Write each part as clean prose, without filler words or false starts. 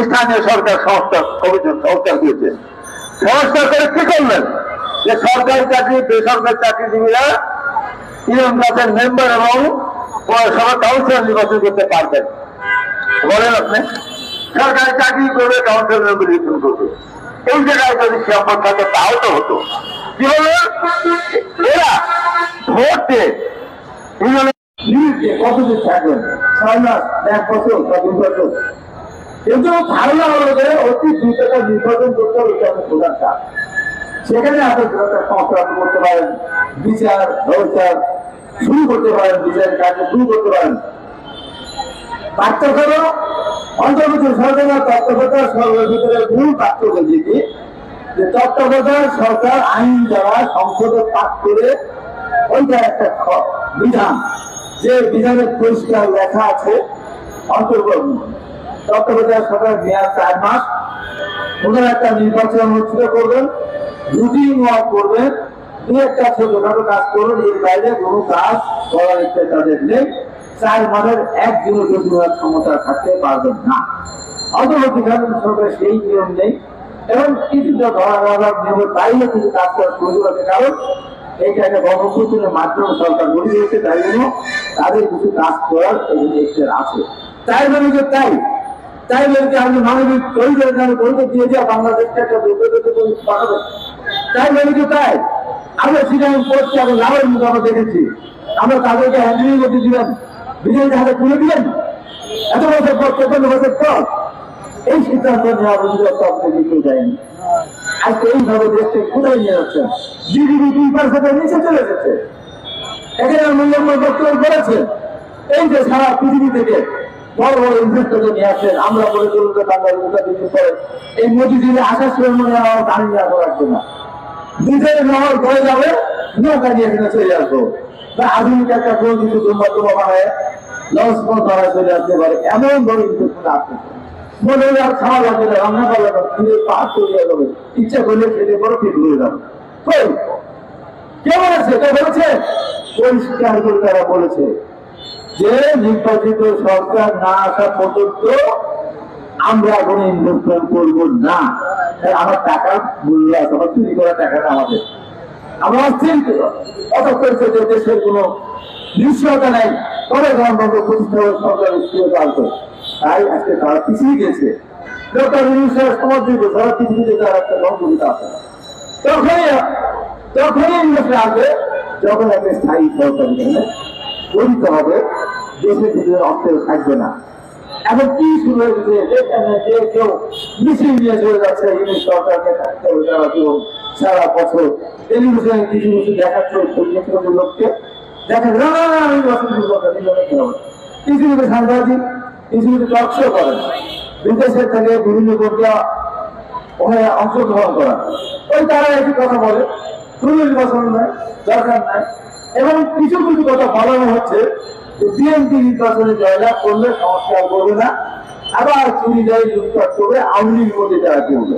স্থানীয় সরকার সংস্থা কমিশন সংস্কার দিয়েছেন। সংস্কার করে কি করলেন যে সরকারি চাকরি বেসরকারি চাকরিজীবীরা ইউনিয়ন ক্লাবের মেম্বার এবং পৌরসভা কাউন্সিলর নির্বাচন করতে পারবেন। বলেন আপনি সরকারি চাকরি করবে, কাউন্সিলর মেম্বার নির্বাচন করবে। এই জায়গায় যদি সম্পদ থাকে তাও তো হতো। কি বলে এরা ভোট দিয়ে কতদিন থাকবেন, 6 মাস, 1 বছর বা 2 বছর। কিন্তু ধারণা হলো যে অতি দ্রুত নির্বাচন করতে হবে, এটা আপনার প্রধান কাজ। সেখানে আপনি সংস্কার করতে পারেন, বিচার ব্যবস্থা শুরু করতে পারেন, বিচারের কাজ শুরু করতে পারেন। পার্থক্য অন্তর্ভুক্ত সরকার তত্ত্বাবধায়ক সরকারের ভিতরে মূল পার্থক্য যেটি যে তত্ত্বাবধায়ক সরকার আইন দ্বারা সংসদে পাস করে ওইটা একটা বিধান, যে বিধানের পরিষ্কার লেখা আছে অন্তর্ভুক্ত তত্ত্বাবধায়ক সরকার মেয়াদ 4 মাস, ওনারা একটা নির্বাচন অনুষ্ঠিত করবেন, রুটিন ওয়ার্ক করবেন, 2-1টা ছোটখাটো কাজ করবেন, এর বাইরে কোনো কাজ করার ইচ্ছে তাদের নেই। 4 মাসের একদিনও যদি ক্ষমতা থাকতে পারবেন না। অন্তর্বর্তীকালীন সরকারের সেই নিয়ম নেই এবং কিছুটা ধরা নিয়মের বাইরে কিছু কাজ করার সুযোগ আছে, কারণ এইটা একটা গণপ্রতিনিধির মাধ্যমে সরকার গড়ে দিয়েছে, তাই জন্য তাদের কিছু কাজ করার আছে। তাই মানে যে তাই বলতে আমি মানবিক পরিচয় দিয়ে দেওয়া বাংলাদেশকে একটা পাঠাবে, তাই মানে যে তাই আমরা সেখানে পড়ছি, আমরা লাভের মুখ আমরা দেখেছি, আমরা তাদেরকে হ্যান্ডেলিং করতে দিলাম, বিজয়ীর হাতে তুলে দিলেন। এত বছর পর 53 বছর পর এই সিদ্ধান্ত নেওয়া অভিযোগ আপনাকে কেউ দেয়নি। আজকে এইভাবে দেশকে কোথায় নিয়ে যাচ্ছেন, জিডিপি 2% নিচে চলে গেছে। এখানে মূল্যমূল্য বক্তব্য করেছে, এই যে সারা পৃথিবী থেকে বড় বড় ইনভেস্টরকে নিয়ে আসছেন, আমরা বলে চলুন যে বাংলাদেশ দিন পরে এই মোদী দিনে আসার সময় মনে হয় গাড়ি নিয়ে আসা লাগবে না, নিজের নহর বয়ে যাবে, নৌকা নিয়ে এখানে চলে আসবো, বা আধুনিক একটা কোনো কিছু দুর্ভাগ্য বানায় লঞ্চ ধরা চলে আসতে পারে, এমন বড় ইনভেস্টমেন্ট আসছে। মনে হয় আর খাওয়া লাগবে না, রান্না করা লাগবে, ফিরে পাহাড় চলে যাবে, ইচ্ছা করলে খেতে পারো, ঠিক হয়ে যাবে। কে বলেছে? কে বলেছে? পরিষ্কার করে তারা বলেছে যে নির্বাচিত সরকার না আসা পর্যন্ত আমরা কোনো ইনভেস্টমেন্ট করবো না। আমার টাকার মূল্য আছে, আমার চুরি করা টাকাটা আমাদের, আমরা অস্থির অত করছে যে দেশের কোনো নিশ্চয়তা নেই, তবে গণতন্ত্র প্রতিষ্ঠা সরকার স্থিরতা আসবে। তাই আজকে তারা পিছিয়ে গেছে। ডক্টর ইউনূসের সমর্থিত সারা পৃথিবীতে তার একটা গণতন্ত্র আছে। তখনই ইংরেজরা আসবে যখন একটা স্থায়ী সরকার গঠিত হবে, দেশের ভিতরে অর্থের থাকবে না। এখন কি শুরু হয়েছে, যেখানে যে কেউ মিছিল নিয়ে চলে যাচ্ছে ইংরেজ সরকারকে থাকতে হবে সারা জীবন, সারা বছর টেলিভিশনে কিছু কিছু দেখাচ্ছে লোককে দেখেন, কিছু কিছু সাংবাদিক কিছু কিছু টক শো করেন, বিদেশের থেকে বিভিন্ন গোটা ওখানে অংশগ্রহণ করা, ওই তারা একই কথা বলে, নির্বাচন নাই, দরকার নাই। এবং কিছু কিছু কথা বলানো হচ্ছে যে বিএনপি নির্বাচনে জয়লাভ করলে সংস্কার করবে না, আবার চুরি জয় লুটপাট করবে, আওয়ামী লীগ মধ্যে যারা করবে।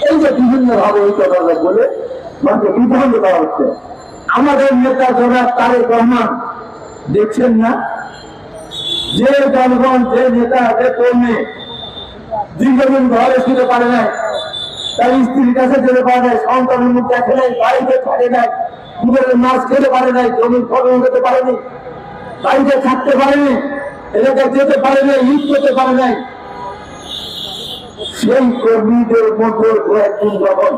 এই যে বিভিন্ন ভাবে ওই কথা বলে মানুষকে বিভ্রান্ত করা হচ্ছে। আমাদের নেতা জনাব তারেক রহমান দেখছেন না যে জনগণ, যে নেতা, যে কর্মী দীর্ঘদিন ঘরে শুতে পারে নাই, তার স্ত্রীর কাছে যেতে পারে নাই, সন্তানের মুখ দেখে নাই, বাড়িতে থাকে নাই, দুপুরের মাছ খেতে পারে নাই, জমির ফসল খেতে পারেনি, বাড়িতে থাকতে পারেনি, এলাকায় যেতে পারে নাই, ঈদ করতে পারে নাই, সেই কর্মীদের মধ্যে একদিন যখন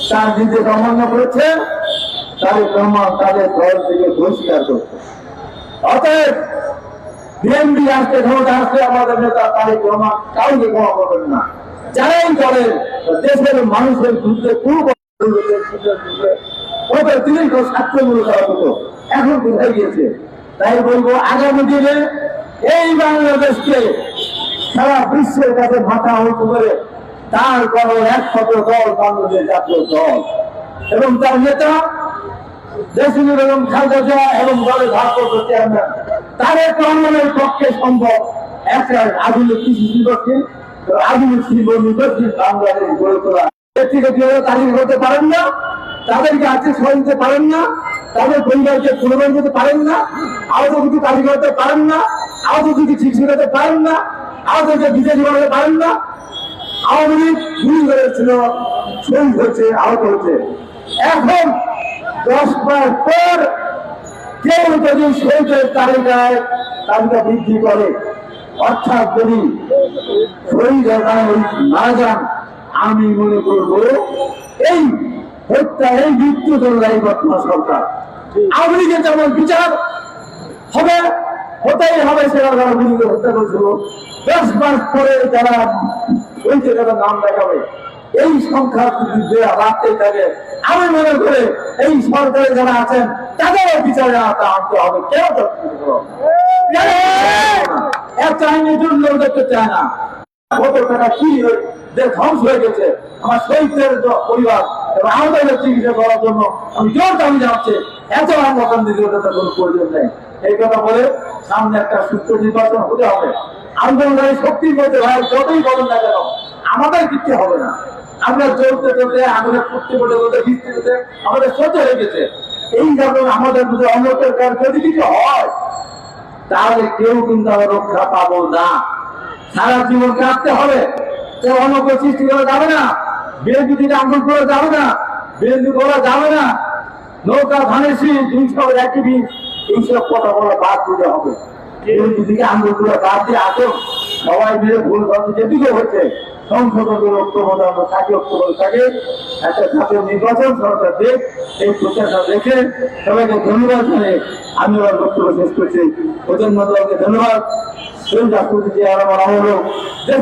তার নিজে অমান্য করেছে, তারেক রহমান তাদের দল থেকে বহিষ্কার করছে। অতএব বিএনপি আসতে ক্ষমতা আসলে আমাদের নেতা তারেক রহমান কাউকে ক্ষমা করবেন না। যারাই করেন দেশের মানুষের বিরুদ্ধে তিনি স্বার্থমূলক করা হতো, এখন কোথায় গিয়েছে। তাই বলবো আগামী দিনে এই বাংলাদেশকে সারা বিশ্বের কাছে মাথা উঁচু করে তার কোনো একমাত্র দল বাংলাদেশ জাতীয় দল এবং তার নেতা দেশীয় এবং খালেদা জিয়া এবং দলের ভারপ্রাপ্ত চেয়ারম্যান তারেক রহমানের পক্ষে সম্ভব একটা আধুনিক কৃষি শিল্পকে, আধুনিক শিল্প নির্ভরশীল বাংলাদেশ গড়ে তোলা। ব্যক্তিগত তালিকা করতে পারেন না, তাদেরকে আর্থিক সহায়তা দিতে পারেন না, তাদের পরিবারকে পুনর্বাসন করতে পারেন না, আহত কিছু তালিকা করতে পারেন না, আহত কিছু চিকিৎসা করতে পারেন না, আমাদেরকে বিজেপি বানাতে পারেন না। আওয়ামী লীগ গুলি করেছিল, শহীদ হয়েছে, আহত হয়েছে। এখন 10 মাস পর কেউ যদি শহীদের তালিকা বৃদ্ধি করে, অর্থাৎ যদি শহীদ মারা যান, আমি মনে করব এই হত্যা, এই মৃত্যু দণ্ডাই বর্তমান সরকার। আওয়ামী লীগের যেমন বিচার হবে, হতেই হবে, সেটা যারা গুলিকে হত্যা করেছিল 10 মাস পরে যারা শহীদের যারা নাম দেখাবে, এই সংখ্যা যদি বাড়তেই থাকে, আমি মনে করে এই সরকারে যারা আছেন তাদেরও বিচারে আনতে হবে। কেন একটা আইনের জন্য দেখতে চায় না। কত টাকা কি যে ধ্বংস হয়ে গেছে আমার শহীদদের পরিবার এবং আমাদের চিকিৎসা করার জন্য আমি জোর দাবি জানাচ্ছি, এত মতন দিতে কোনো প্রয়োজন নেই। এই কথা বলে সামনে একটা সুস্থ নির্বাচন হতে হবে। আন্দোলনের শক্তির মধ্যে ভাই যতই বলেন না কেন, আমাদের কিচ্ছু হবে না। আমরা চলতে চলতে আমাদের প্রত্যেকটা ভিত্তিতে আমাদের সহ্য হয়ে গেছে। এই যখন আমাদের মধ্যে অন্যদের যদি কিছু হয়, তাহলে কেউ কিন্তু আমরা রক্ষা পাবো না। সারা জীবন কাটতে হবে। অনৈক্য সৃষ্টি করা যাবে না, বিএনপি থেকে আন্দোলন করা যাবে না, বিএনপি করা যাবে না, নৌকা ধানেছি 200 অ্যাক্টিভিস্ট, এইসব কথা বলা বাদ দিতে হবে। বিএনপি থেকে আন্দোলন করা বাদ দিয়ে আসুন, সবাই মিলে ভুল ভ্রান্তি যেদিকে হচ্ছে সংশোধনের অক্টোবর থাকে একটা জাতীয় নির্বাচন সরকার দেখ, এই প্রত্যাশা দেখে সবাইকে ধন্যবাদ জানিয়ে আমি আমার বক্তব্য শেষ করছি। প্রজন্মকে ধন্যবাদ। সেই রাষ্ট্রপতি আমার দেশ